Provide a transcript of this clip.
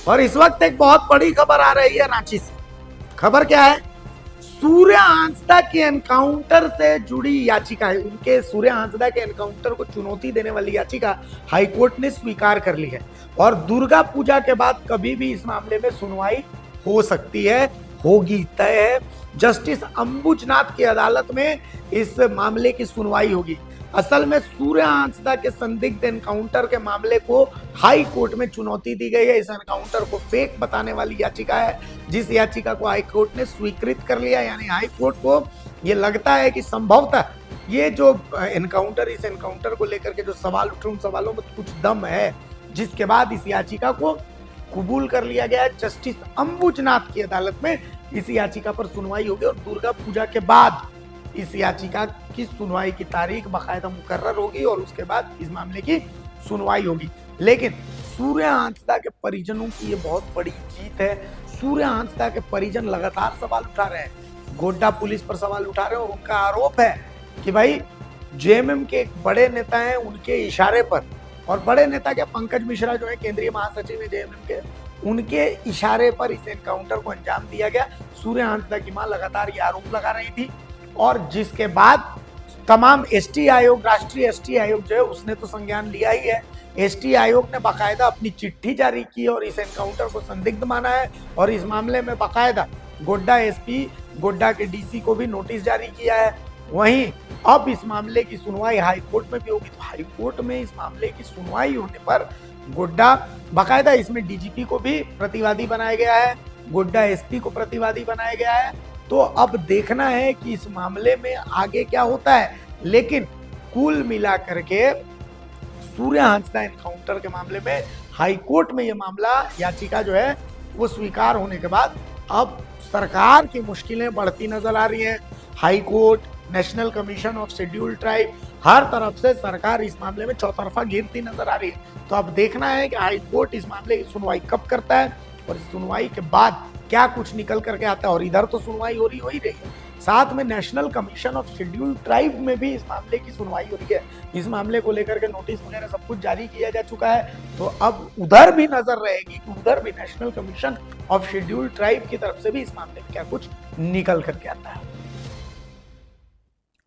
और इस वक्त एक बहुत बड़ी खबर आ रही है रांची से। खबर क्या है? सूर्य हांसदा के एनकाउंटर से जुड़ी याचिका है। उनके सूर्य हांसदा के एनकाउंटर को चुनौती देने वाली याचिका हाईकोर्ट ने स्वीकार कर ली है और दुर्गा पूजा के बाद कभी भी इस मामले में सुनवाई हो सकती है, होगी, तय है। जस्टिस अंबुजनाथ की अदालत में इस मामले की सुनवाई होगी। असल में सूर्य हांसदा के संदिग्ध एनकाउंटर के मामले को हाई कोर्ट में चुनौती दी गई है। इस एनकाउंटर को फेक बताने वाली याचिका है, जिस याचिका को हाई कोर्ट ने स्वीकृत कर लिया। यानी हाई कोर्ट को ये लगता है कि संभवतः ये जो एनकाउंटर, इस एनकाउंटर को लेकर के जो सवाल उठे, उन सवालों में कुछ दम है, जिसके बाद इस याचिका को कबूल कर लिया गया है। जस्टिस अंबुजनाथ की अदालत में इस याचिका पर सुनवाई होगी और दुर्गा पूजा के बाद इस याचिका की सुनवाई की तारीख बाकायदा मुकर्रर होगी और उसके बाद इस मामले की सुनवाई होगी। लेकिन सूर्य हांसदा के परिजनों की ये बहुत बड़ी जीत है। सूर्य हांसदा के परिजन लगातार सवाल उठा रहे हैं, गोड्डा पुलिस पर सवाल उठा रहे हैं और उनका आरोप है कि भाई जेएमएम के एक बड़े नेता हैं, उनके इशारे पर, और बड़े नेता के पंकज मिश्रा जो है केंद्रीय महासचिव है जेएमएम के, उनके इशारे पर इस एनकाउंटर को अंजाम दिया गया। सूर्य हांसदा की मां लगातार ये आरोप लगा रही थी और जिसके बाद तमाम एसटी आयोग, राष्ट्रीय एसटी आयोग जो है उसने तो संज्ञान लिया ही है। एसटी आयोग ने बाकायदा अपनी चिट्ठी जारी की और इस एनकाउंटर को संदिग्ध माना है और इस मामले में बाकायदा गोड्डा एसपी, गोड्डा के डीसी को भी नोटिस जारी किया है। वहीं अब इस मामले की सुनवाई हाई कोर्ट में भी होगी। तो हाई कोर्ट में इस मामले की सुनवाई होने पर गोड्डा, बाकायदा इसमें डीजीपी को भी प्रतिवादी बनाया गया है, गोड्डा एसपी को प्रतिवादी बनाया गया है। तो अब देखना है कि इस मामले में आगे क्या होता है। लेकिन कुल मिलाकर के सूर्य हांसदा एनकाउंटर के मामले में हाई कोर्ट में यह मामला, याचिका जो है वो स्वीकार होने के बाद अब सरकार की मुश्किलें बढ़ती नजर आ रही हैं। High court, national commission of scheduled tribe, हर तरफ से सरकार इस मामले में चौतरफा घिरती नजर आ रही है। तो अब देखना है कि हाई कोर्ट इस मामले की सुनवाई कब करता है और इस सुनवाई के बाद क्या कुछ निकल करके आता है। और इधर तो सुनवाई हो ही रही है, साथ में national commission of scheduled tribe में भी इस मामले की सुनवाई हो रही है। इस मामले को लेकर के नोटिस वगैरह सब कुछ जारी किया जा चुका है। तो अब उधर भी नजर रहेगी कि उधर भी national commission of scheduled tribe की तरफ से भी इस मामले में क्या कुछ निकल करके आता है।